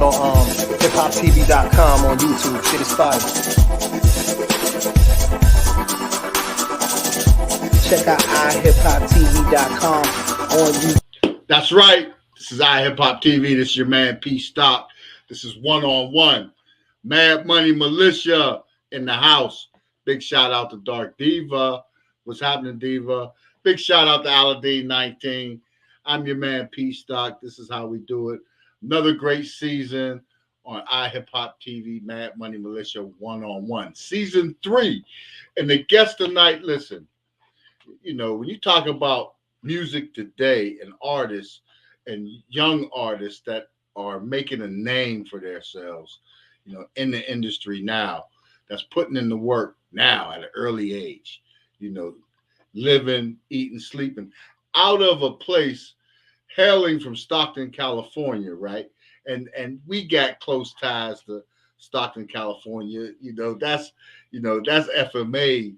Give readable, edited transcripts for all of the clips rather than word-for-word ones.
out on iHipHopTV.com on YouTube. Shit is fire. Check out iHipHopTV.com on YouTube. That's right. This is iHipHopTV. This is your man P Stock. This is one-on-one. Mad Money Militia in the house. Big shout out to Dark Diva. What's happening, Diva? Big shout out to Aladdin 19. I'm your man P Stock. This is how we do it. Another great season on iHipHopTV, Mad Money Militia one-on-one. Season 3. And the guest tonight, listen, you know, when you talk about music today and artists and young artists that are making a name for themselves, you know, in the industry now, that's putting in the work now at an early age, you know, living, eating, sleeping out of a place hailing from Stockton, California, right? And we got close ties to Stockton, California. That's FMA,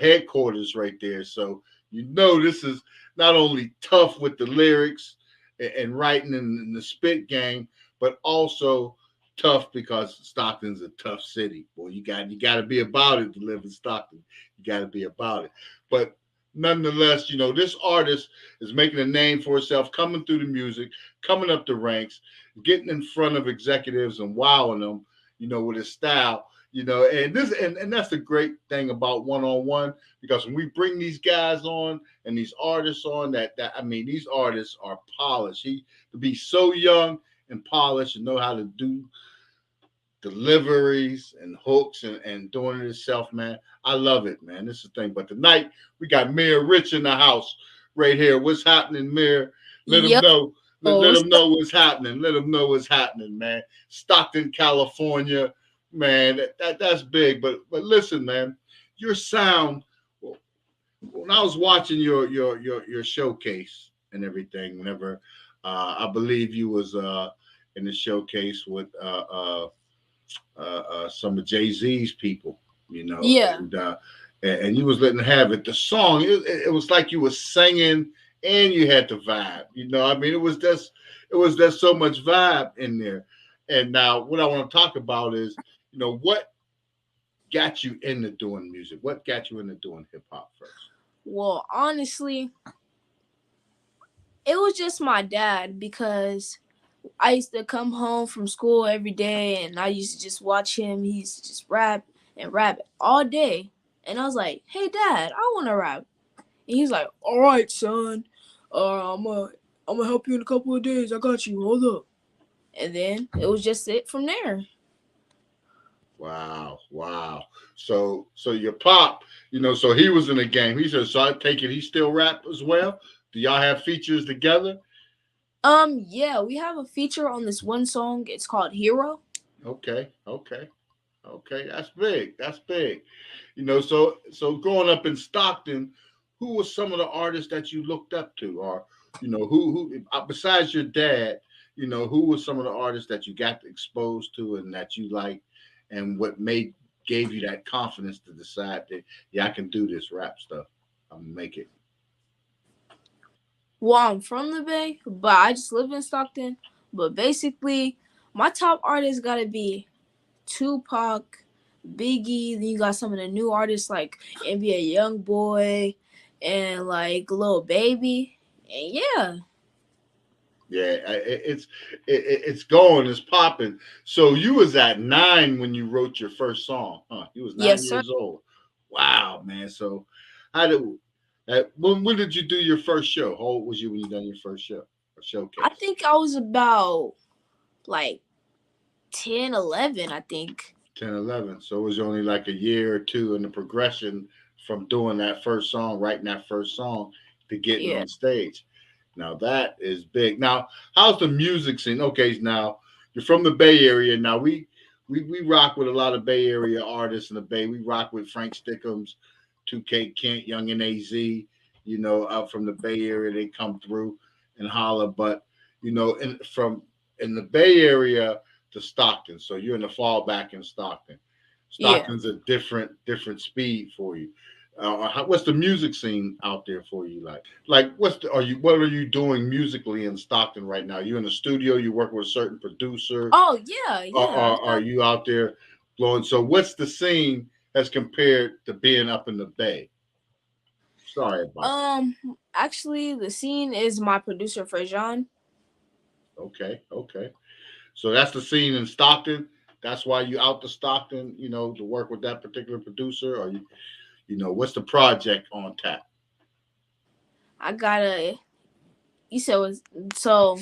headquarters right there. So, this is not only tough with the lyrics and writing in the spit game, but also tough because Stockton's a tough city. Boy, you got to be about it to live in Stockton. You got to be about it. But nonetheless, this artist is making a name for herself, coming through the music, coming up the ranks, getting in front of executives and wowing them, with his style. And that's the great thing about one-on-one, because when we bring these guys on and these artists on, these artists are polished. To be so young and polished and know how to do deliveries and hooks and doing it himself, man. I love it, man. This is the thing. But tonight we got Meir Rich in the house right here. What's happening, Meir? Let him know. Let him know what's happening. Let him know what's happening, man. Stockton, California. Man, that's big, but listen, man, your sound. When I was watching your showcase and everything, whenever I believe you was in the showcase with some of Jay-Z's people, yeah, and you was letting have it. The song, it was like you was singing and you had the vibe. It was just so much vibe in there. And now, what I want to talk about is, what got you into doing music? What got you into doing hip hop first? Well, honestly, it was just my dad, because I used to come home from school every day and I used to just watch him. He used to just rap and rap all day. And I was like, hey, Dad, I want to rap. And he's like, all right, son. I'm gonna help you in a couple of days. I got you. Hold up. And then it was just it from there. Wow. So your pop, so he was in the game. He said, so I take it he still rap as well? Do y'all have features together? Yeah, we have a feature on this one song. It's called Hero. Okay. That's big. So growing up in Stockton, who were some of the artists that you looked up to? Or, who besides your dad, who were some of the artists that you got exposed to and that you liked, and what gave you that confidence to decide that, yeah, I can do this rap stuff. I'm gonna make it. Well, I'm from the Bay, but I just live in Stockton. But basically, my top artists gotta be Tupac, Biggie. Then you got some of the new artists like NBA YoungBoy and like Lil Baby. And yeah. Yeah, it's going, it's popping. So you was at 9 when you wrote your first song, huh? You was 9 years old. Wow, man. So when did you do your first show? How old was you when you done your first show or showcase? I think I was about like 10, 11, I think. 10, 11. So it was only like a year or two in the progression from doing that first song, writing that first song, to getting on stage. Now that is big. Now, how's the music scene? Okay, now you're from the Bay Area. Now we rock with a lot of Bay Area artists in the Bay. We rock with Frank Stickums, 2K Kent, Young and AZ, out from the Bay Area. They come through and holler. But, in the Bay Area to Stockton. So you're in the fallback in Stockton. Stockton's a different speed for you. What's the music scene out there for you like? Like, what are you doing musically in Stockton right now? You in the studio? You working with a certain producer? Oh yeah, yeah. Are you out there blowing? So, what's the scene as compared to being up in the Bay? Sorry about Actually, the scene is my producer Frejan. that. Okay. So that's the scene in Stockton. That's why you out to Stockton, to work with that particular producer, or what's the project on tap? I got a. You said was so.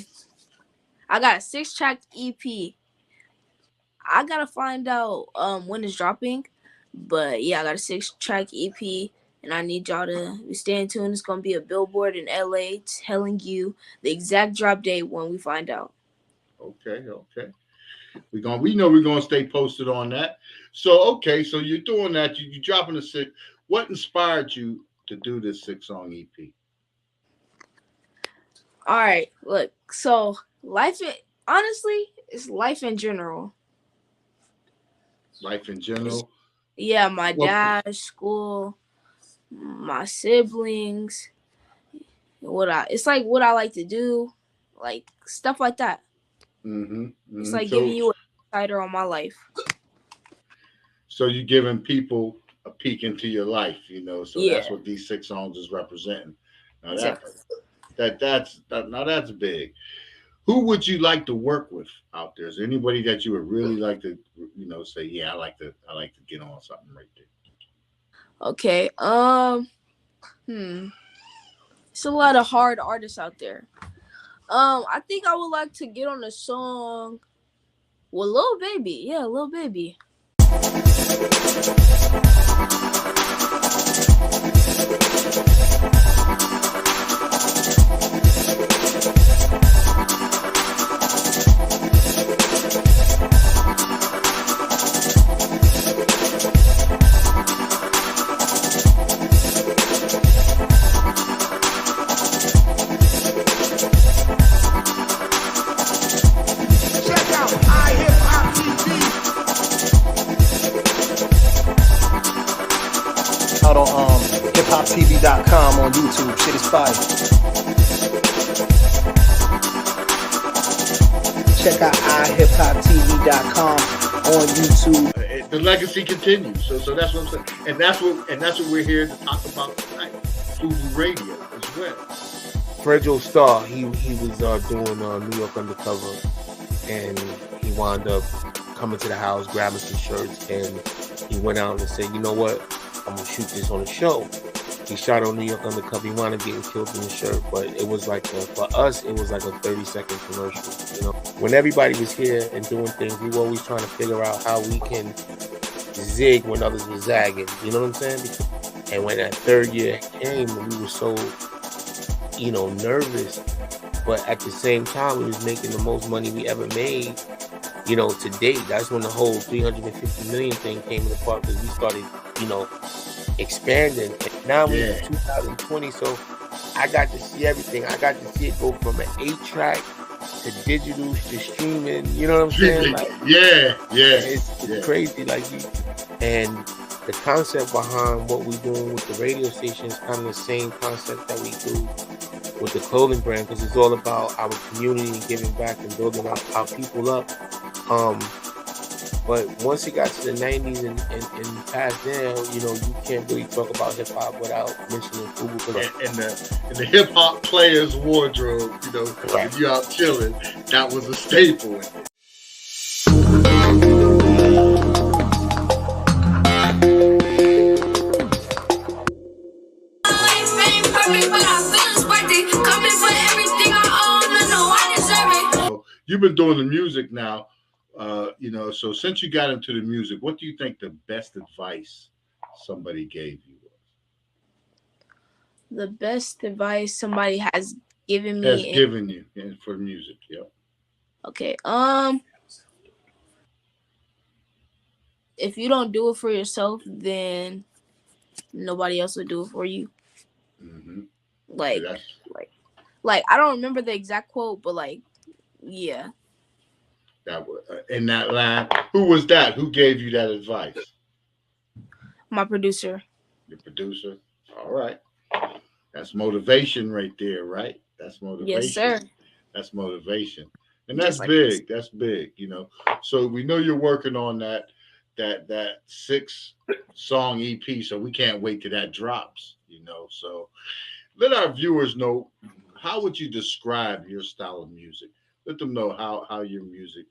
I got a 6-track EP. I gotta find out when it's dropping, but yeah, I got a 6-track EP, and I need y'all to stay tuned. It's gonna be a billboard in LA telling you the exact drop date when we find out. Okay. We know we're gonna stay posted on that. So so you're doing that. You dropping the 6. What inspired you to do this 6-song EP? All right, look. So honestly, it's life in general. Life in general. Yeah, my dad, school, my siblings, it's like what I like to do, like stuff like that. It's like giving you an insider on my life. So you're giving people a peek into your life, So Yeah. That's what these 6 songs is representing. Now Exactly. that's big. Who would you like to work with out there? Is there anybody that you would really like to, say, yeah, I like to get on something right there? Okay. It's a lot of hard artists out there. I think I would like to get on a song with Lil Baby. Yeah, Lil Baby. Check out iHipHopTV. Out on hiphoptv.com on YouTube. Shit is fire. Check out iHipHopTV.com on YouTube. The legacy continues. So that's what I'm saying, and that's what we're here to talk about tonight. Fubu Radio as well. Fredro Starr, he was doing New York Undercover, and he wound up coming to the house, grabbing some shirts, and he went out and said, you know what, I'm gonna shoot this on a show. He shot on New York Undercover. He wound up getting killed in the shirt, but it was like for us, it was like a 30-second commercial. When everybody was here and doing things, we were always trying to figure out how we can zig when others were zagging. You know what I'm saying? And when that third year came, we were so nervous, but at the same time, we was making the most money we ever made, to date. That's when the whole 350 million thing came into part, because we started, expanding. And now we're in 2020, so I got to see everything. I got to see it go from an 8-track to digital to streaming. You know what I'm saying? Like, it's crazy. And the concept behind what we're doing with the radio station is kind of the same concept that we do with the clothing brand, because it's all about our community and giving back and building our people up. But once it got to the 90s and past there, you can't really talk about hip hop without mentioning Fubu. In the hip hop player's wardrobe, Right. If you out chilling, that was a staple. You've been doing the music now, so since you got into the music, what do you think the best advice somebody gave you was? The best advice somebody has given me for music, yeah. Okay. If you don't do it for yourself, then nobody else will do it for you. Mm-hmm. Like I don't remember the exact quote, but yeah. That was in that line. Who was that? Who gave you that advice? My producer. Your producer. All right. That's motivation right there, right? That's Yes, sir. motivation. That's motivation. And that's Just like this. big. That's big, you know. So we know you're working on that 6-song EP. So we can't wait till that drops, you know. So let our viewers know, how would you describe your style of music? Let them know how your music,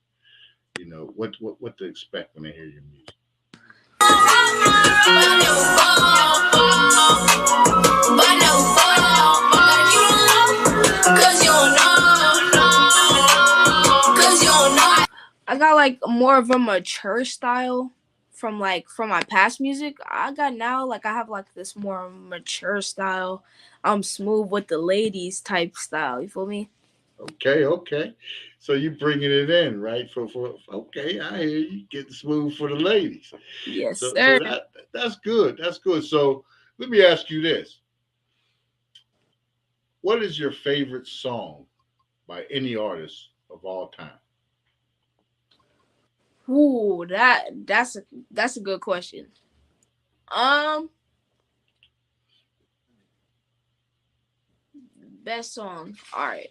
you know, what to expect when they hear your music. I got like more of a mature style from my past music. I got now like I have like this more mature style. I'm smooth with the ladies type style. You feel me? Okay. So you bringing it in, right? For okay, I hear you getting smooth for the ladies. Yes, So sir. that's good. That's good. So let me ask you this: what is your favorite song by any artist of all time? Ooh, that's a good question. Um, Best song. All right.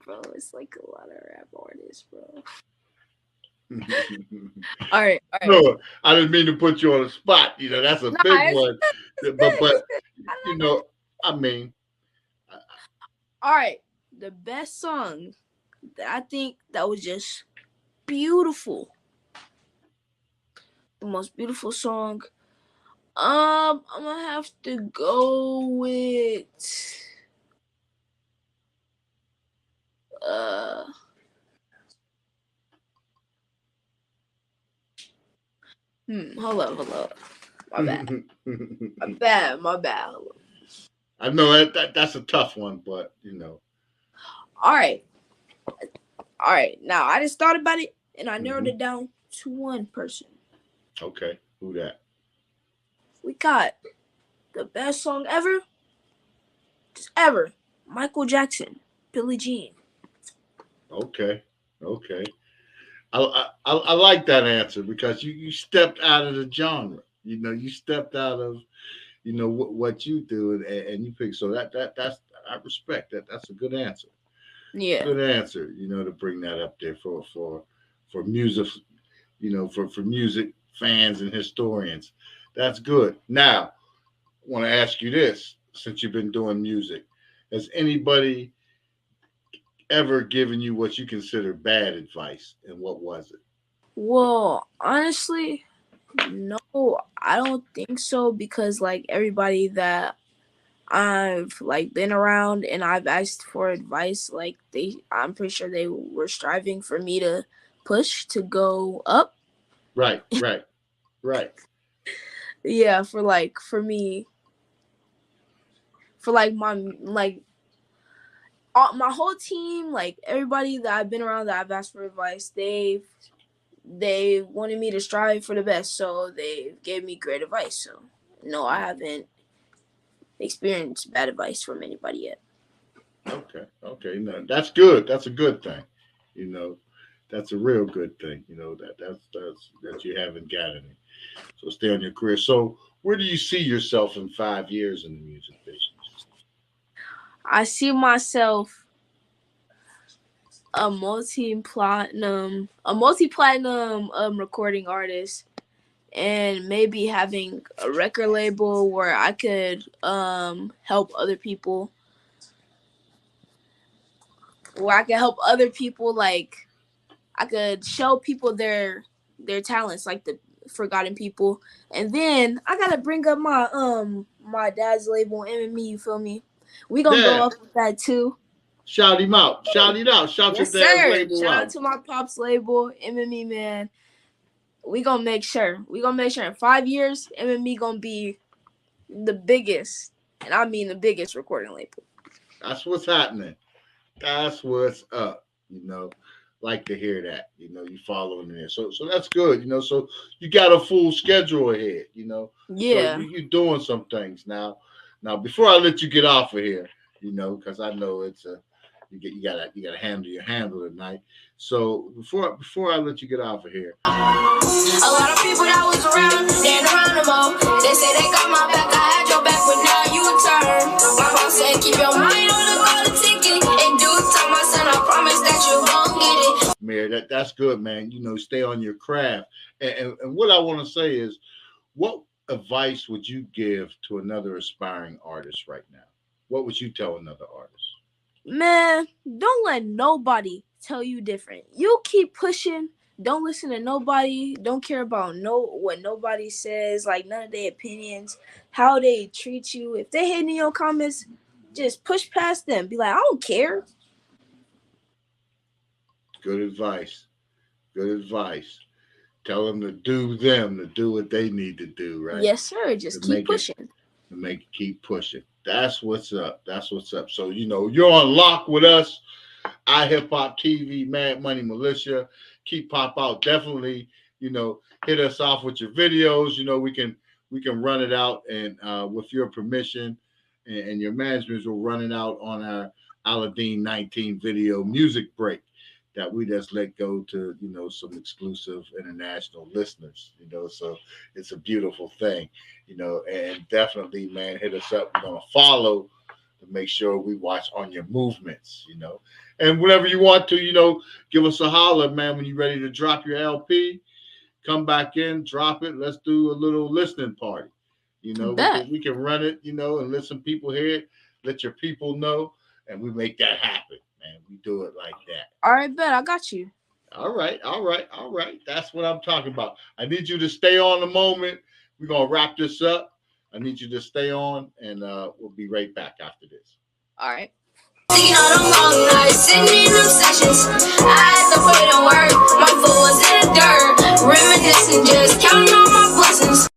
Bro, it's like a lot of rap artists, bro. All right. No, I didn't mean to put you on the spot. You know, that's a Nah, big it's, one. But you know, I mean, all right. The best song that I think that was just beautiful. The most beautiful song. I'm gonna have to go with uh hold up. My bad. My bad. Hold up. I know that's a tough one, but you know. All right. Now I just thought about it and I narrowed Mhm. it down to one person. Okay, who that? We got the best song ever, just ever. Michael Jackson, Billie Jean. Okay. I like that answer because you stepped out of the genre. You know, you stepped out of what you do and you pick. So that's I respect that. That's a good answer. Yeah. Good answer. You know, to bring that up there for music. You know, for music fans and historians. That's good. Now, I want to ask you this: since you've been doing music, has anybody ever given you what you consider bad advice, and what was it? Well, honestly, no, I don't think so because like everybody that I've like been around and I've asked for advice, like I'm pretty sure they were striving for me to push to go up. Right. Yeah, for me, for like my whole team, like everybody that I've been around that I've asked for advice, they wanted me to strive for the best, so they gave me great advice. So no, I haven't experienced bad advice from anybody yet. Okay. No, that's good. That's a good thing. You know, that's a real good thing. You know that you haven't got any. So stay on your career. So where do you see yourself in 5 years in the music business? I see myself a multi platinum recording artist and maybe having a record label where I could help other people, like I could show people their talents, like the forgotten people. And then I gotta bring up my dad's label, MME, you feel me? We gonna go Yeah. up with that too. Shout him out. Shout it out. Shout your Yes, dad's sir. label Shout out out. to my pops label, MME, man. We gonna make sure. In 5 years, MME gonna be the biggest, and I mean the biggest recording label. That's what's happening. That's what's up. You know, like to hear that. You know, you following there. So that's good. You know, so you got a full schedule ahead. You know, so Yeah. you're doing some things now. Now, before I let you get off of here, you know, because I know you gotta handle your handle tonight. So before I let you get out of here, a lot of people that was around, they ain't around no more. They say they got my back, I had your back, but now you turn. My mom said keep your mind on the golden ticket. In due time, my son, I promise that you gon' get it. Mayor, that's good, man. You know, stay on your craft. And what I want to say is, what advice would you give to another aspiring artist right now? What would you tell another artist? Man, don't let nobody tell you different. You keep pushing. Don't listen to nobody. Don't care about what nobody says, like none of their opinions, how they treat you. If they hate in your comments, just push past them. Be like, I don't care. Good advice. Good advice. Tell them to do what they need to do, right? Yes, sir. Just keep pushing. Keep pushing. That's what's up. That's what's up. So, you know, you're on lock with us. iHipHopTV, Mad Money Militia. Keep pop out. Definitely, you know, hit us off with your videos. You know, we can run it out, and with your permission and your management, will run it out on our Aladdin 19 video music break that we just let go to, you know, some exclusive international listeners, you know, so it's a beautiful thing, you know, and definitely, man, hit us up. We're going to follow to make sure we watch on your movements, you know, and whenever you want to, you know, give us a holler, man, when you're ready to drop your LP, come back in, drop it. Let's do a little listening party, you know, we can run it, you know, and let some people hear it, let your people know, and we make that happen. Man, we do it like that. All right, bet. I got you. All right. That's what I'm talking about. I need you to stay on the moment. We're going to wrap this up. I need you to stay on, and we'll be right back after this. All right. Thinking all the long nights, sitting in them sessions. I had to put in work. My foot was in the dirt. Reminiscing, just counting all my blessings.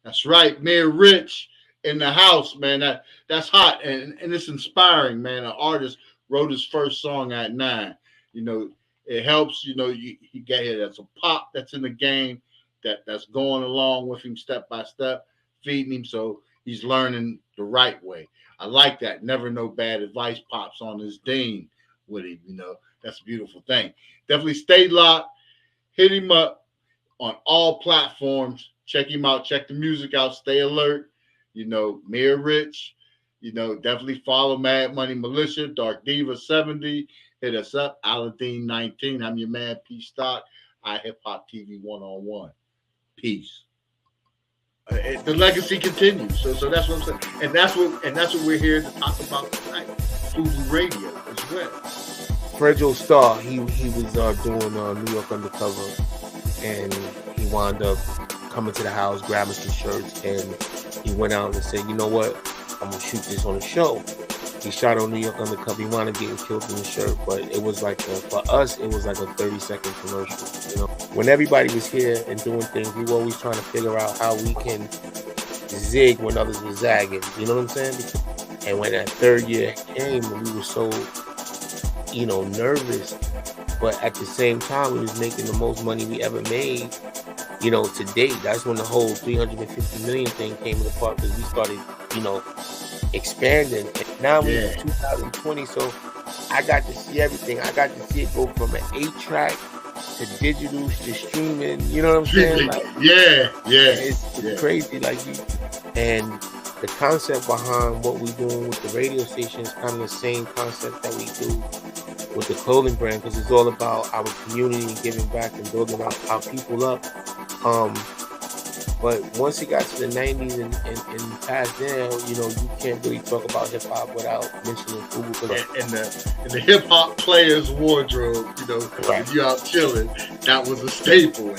That's right, Meir Rich in the house, man. That's hot, and it's inspiring, man. An artist wrote his first song at 9. You know, it helps. You know, he got here. That's a pop that's in the game that's going along with him step by step, feeding him, so he's learning the right way. I like that. Never no bad advice. Pops on his dean with him. You know, that's a beautiful thing. Definitely stay locked. Hit him up on all platforms. Check him out. Check the music out. Stay alert. You know, Meir Rich. You know, definitely follow Mad Money Militia, Dark Diva 70. Hit us up, Aladdin 19. I'm your man, P Stock. iHipHopTV 1-on-1. Peace. The legacy continues. So that's what I'm saying. And that's what we're here to talk about tonight. Infusing radio as well. Fragile Star, he was doing New York Undercover, and he wound up coming to the house, grabbing some shirts, and he went out and said, you know what, I'm gonna shoot this on a show. He shot on New York Undercover. He wound up getting killed in the shirt, but it was like for us, it was like a 30-second commercial. You know, when everybody was here and doing things, we were always trying to figure out how we can zig when others were zagging. You know what I'm saying? And when that third year came, we were so, you know, nervous, but at the same time, we was making the most money we ever made, you know, to date. That's when the whole 350 million thing came into part, because we started, you know, expanding. And now we're in 2020, so I got to see everything. I got to see it go from an 8-track to digital to streaming. You know what I'm saying? Like, it's crazy. Like, and the concept behind what we're doing with the radio station is kind of the same concept that we do with the clothing brand, because it's all about our community and giving back and building our people up. But once he got to the 90s and past there, you know, you can't really talk about hip hop without mentioning Fubu. In the hip hop player's wardrobe, you know, Right. if you out chilling, that was a staple.